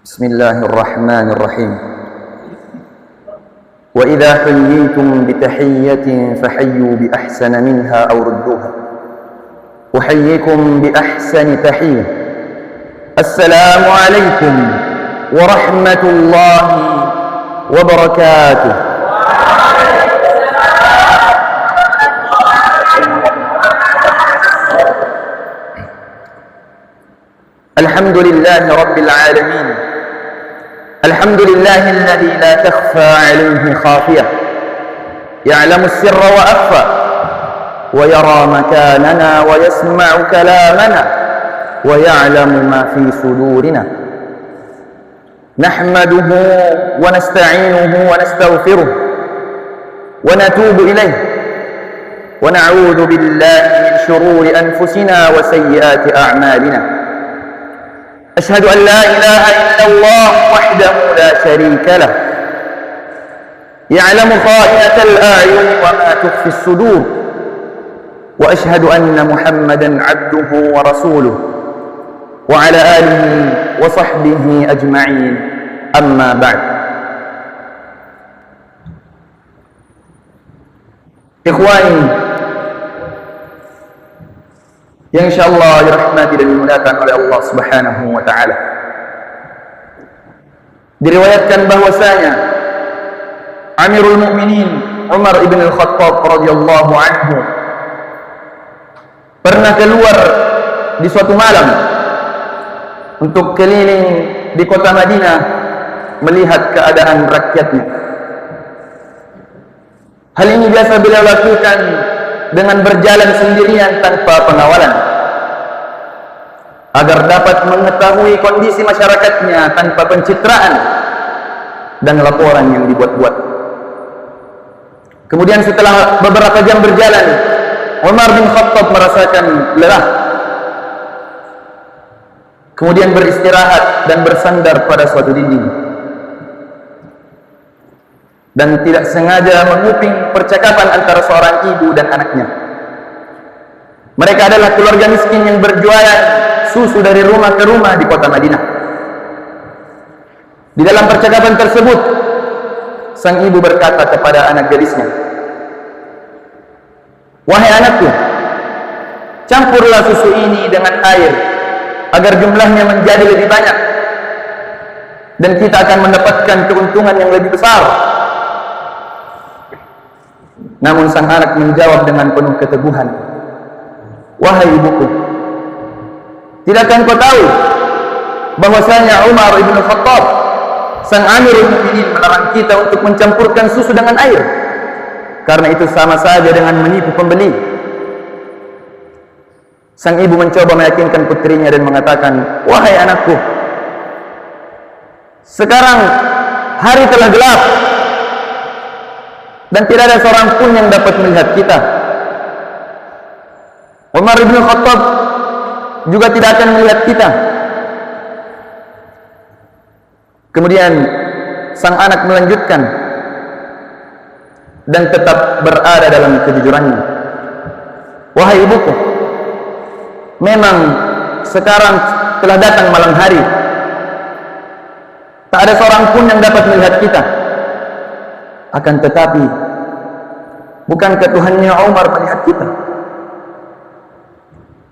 بسم الله الرحمن الرحيم وإذا حييتم بتحية فحيوا بأحسن منها أو ردوها أحييكم بأحسن تحية السلام عليكم ورحمة الله وبركاته. الحمد لله رب العالمين، الحمد لله الذي لا تخفى عليه خافية، يعلم السر وأخفى، ويرى مكاننا ويسمع كلامنا، ويعلم ما في صدورنا. نحمده ونستعينه ونستغفره ونتوب إليه، ونعوذ بالله من شرور أنفسنا وسيئات أعمالنا. أشهد أن لا إله إلا الله وحده لا شريك له، يعلم خائنة الأعين وما تخفي الصدور، وأشهد أن محمدا عبده ورسوله وعلى آله وصحبه أجمعين. أما بعد. Ikhwani yang insyaallah dirahmati dan dimuliakan oleh Allah Subhanahu wa taala. Diriwayatkan bahwasanya Amirul Mukminin Umar ibn al-Khattab radhiyallahu anhu pernah keluar di suatu malam untuk keliling di kota Madinah melihat keadaan rakyatnya. Hal ini biasa beliau lakukan dengan berjalan sendirian tanpa pengawalan, agar dapat mengetahui kondisi masyarakatnya tanpa pencitraan dan laporan yang dibuat-buat. Kemudian setelah beberapa jam berjalan, Umar bin Khattab merasakan lelah, kemudian beristirahat dan bersandar pada suatu dinding, dan tidak sengaja menguping percakapan antara seorang ibu dan anaknya. Mereka adalah keluarga miskin yang berjualan susu dari rumah ke rumah di kota Madinah. Di dalam percakapan tersebut, sang ibu berkata kepada anak gadisnya, "Wahai anakku, campurlah susu ini dengan air agar jumlahnya menjadi lebih banyak, dan kita akan mendapatkan keuntungan yang lebih besar." Namun sang anak menjawab dengan penuh keteguhan, "Wahai ibuku, tidakkah engkau tahu bahwasanya Umar ibn Khattab, sang Amirul Mukminin, melarang kita untuk mencampurkan susu dengan air, karena itu sama saja dengan menipu pembeli." Sang ibu mencoba meyakinkan putrinya dan mengatakan, "Wahai anakku, sekarang hari telah gelap dan tidak ada seorang pun yang dapat melihat kita. Umar bin Khattab juga tidak akan melihat kita." Kemudian sang anak melanjutkan dan tetap berada dalam kejujurannya, "Wahai ibuku, memang sekarang telah datang malam hari. Tak ada seorang pun yang dapat melihat kita. Akan tetapi, bukankah Tuhannya Umar melihat kita?"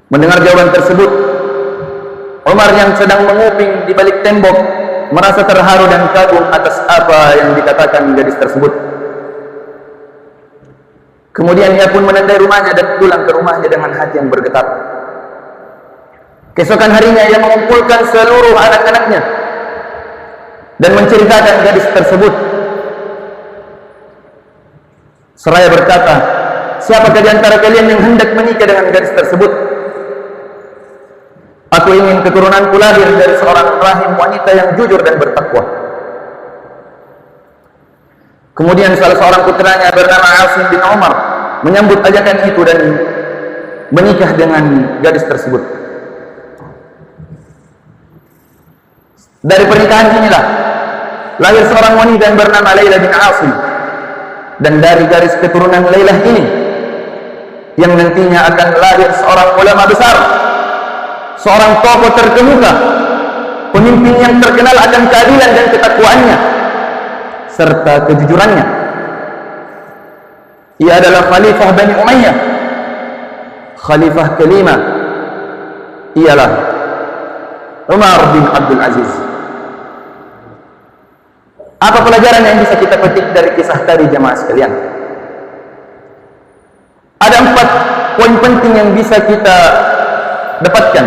Mendengar jawaban tersebut, Umar yang sedang menguping di balik tembok merasa terharu dan kagum atas apa yang dikatakan gadis tersebut. Kemudian ia pun menandai rumahnya dan pulang ke rumahnya dengan hati yang bergetar. Keesokan harinya ia mengumpulkan seluruh anak-anaknya dan menceritakan gadis tersebut, seraya berkata, "Siapakah di antara kalian yang hendak menikah dengan gadis tersebut? Aku ingin keturunanku lahir dari seorang rahim wanita yang jujur dan bertakwa." Kemudian salah seorang putranya bernama Asim bin Umar menyambut ajakan itu dan menikah dengan gadis tersebut. Dari pernikahan inilah lahir seorang wanita yang bernama Layla bin Asim, dan dari garis keturunan Layla ini yang nantinya akan lahir seorang ulama besar, seorang tokoh terkemuka, pemimpin yang terkenal akan keadilan dan ketakwaannya serta kejujurannya. Ia adalah Khalifah Bani Umayyah. Khalifah kelima ialah Umar bin Abdul Aziz. Apa pelajaran yang bisa kita petik dari kisah tadi, jemaah sekalian? Ada 4 poin penting yang bisa kita dapatkan,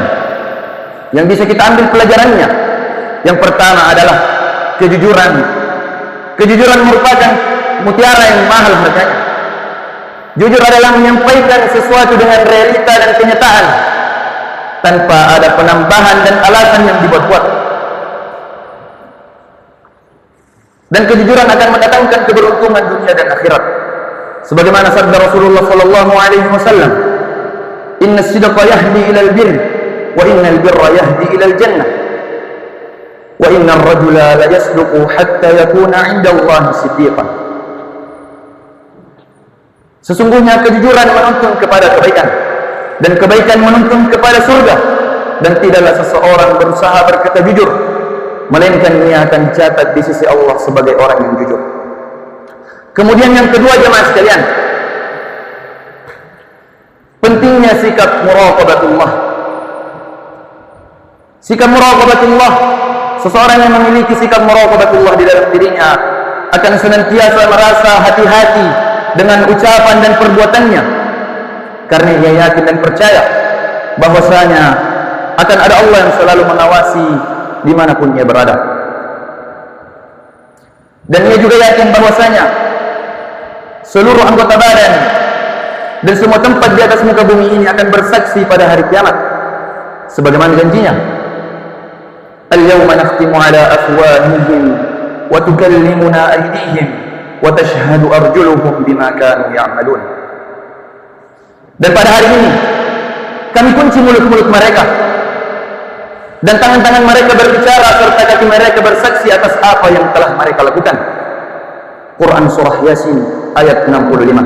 yang bisa kita ambil pelajarannya. Yang pertama adalah kejujuran. Kejujuran merupakan mutiara yang mahal harganya. Jujur adalah menyampaikan sesuatu dengan realita dan kenyataan tanpa ada penambahan dan alasan yang dibuat-buat. Dan kejujuran akan mendatangkan keberuntungan dunia dan akhirat. Sebagaimana sabda Rasulullah sallallahu alaihi wasallam, "Inna as-sidqa yahdi ila al-birr wa inna al-birra yahdi ila al-jannah. Wa inna ar-rajula la yasduqu hatta yakuna 'inda Allah siddiqan." Sesungguhnya kejujuran menuntun kepada kebaikan dan kebaikan menuntun kepada surga, dan tidaklah seseorang berusaha berkata jujur melainkan ia akan dicatat di sisi Allah sebagai orang yang jujur. Kemudian yang kedua, jemaah sekalian, pentingnya sikap muraqabatullah. Sikap muraqabatullah, seseorang yang memiliki sikap muraqabatullah di dalam dirinya akan senantiasa merasa hati-hati dengan ucapan dan perbuatannya, karena ia yakin dan percaya bahwasanya akan ada Allah yang selalu mengawasi dimanapun ia berada. Dan ia juga yakin bahwasanya seluruh anggota badan dan semua tempat di atas muka bumi ini akan bersaksi pada hari kiamat, sebagaimana janjinya, "Al-yawma nakhtimu ala afwahihim wa tukallimuna aydihim wa tashhadu arjuluhum bima kanu ya'malun." Dan pada hari ini kami kunci mulut-mulut mereka dan tangan-tangan mereka berbicara serta kaki mereka bersaksi atas apa yang telah mereka lakukan. Quran surah Yasin ayat 65.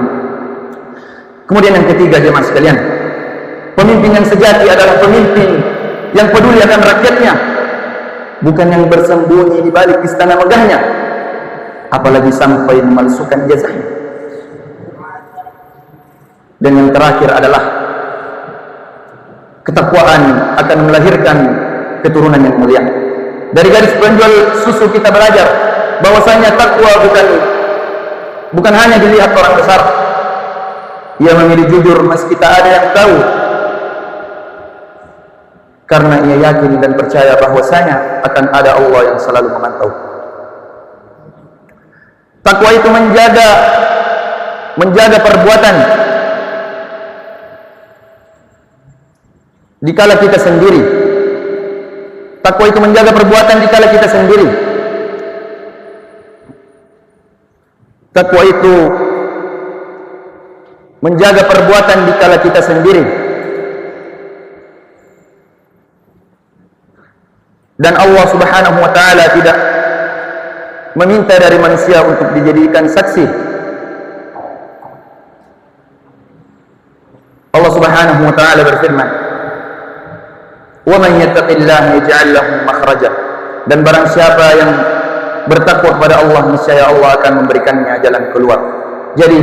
Kemudian yang ketiga, jemaah sekalian, pemimpin yang sejati adalah pemimpin yang peduli akan rakyatnya, bukan yang bersembunyi di balik istana megahnya, apalagi sampai memalsukan ijazahnya. Dan yang terakhir adalah ketakwaan akan melahirkan keturunan yang mulia. Dari garis penjual susu kita belajar bahwasanya takwa bukan hanya dilihat orang besar. Ia memilih jujur meski tak ada yang tahu, karena ia yakin dan percaya bahwasanya akan ada Allah yang selalu memantau. Takwa itu menjaga perbuatan dikala kita sendiri. Takwa itu menjaga perbuatan dikala kita sendiri. Takwa itu menjaga perbuatan dikala kita sendiri. Dan Allah Subhanahu wa taala tidak meminta dari manusia untuk dijadikan saksi. Allah Subhanahu wa taala berfirman, "Wa man yattaqillaha yaj'al lahu makhraja." Dan barang siapa yang bertakwa kepada Allah, niscaya Allah akan memberikannya jalan keluar. Jadi,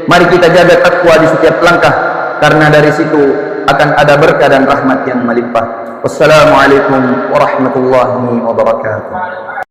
mari kita jaga takwa di setiap langkah, karena dari situ akan ada berkah dan rahmat yang melimpah. Wassalamualaikum warahmatullahi wabarakatuh.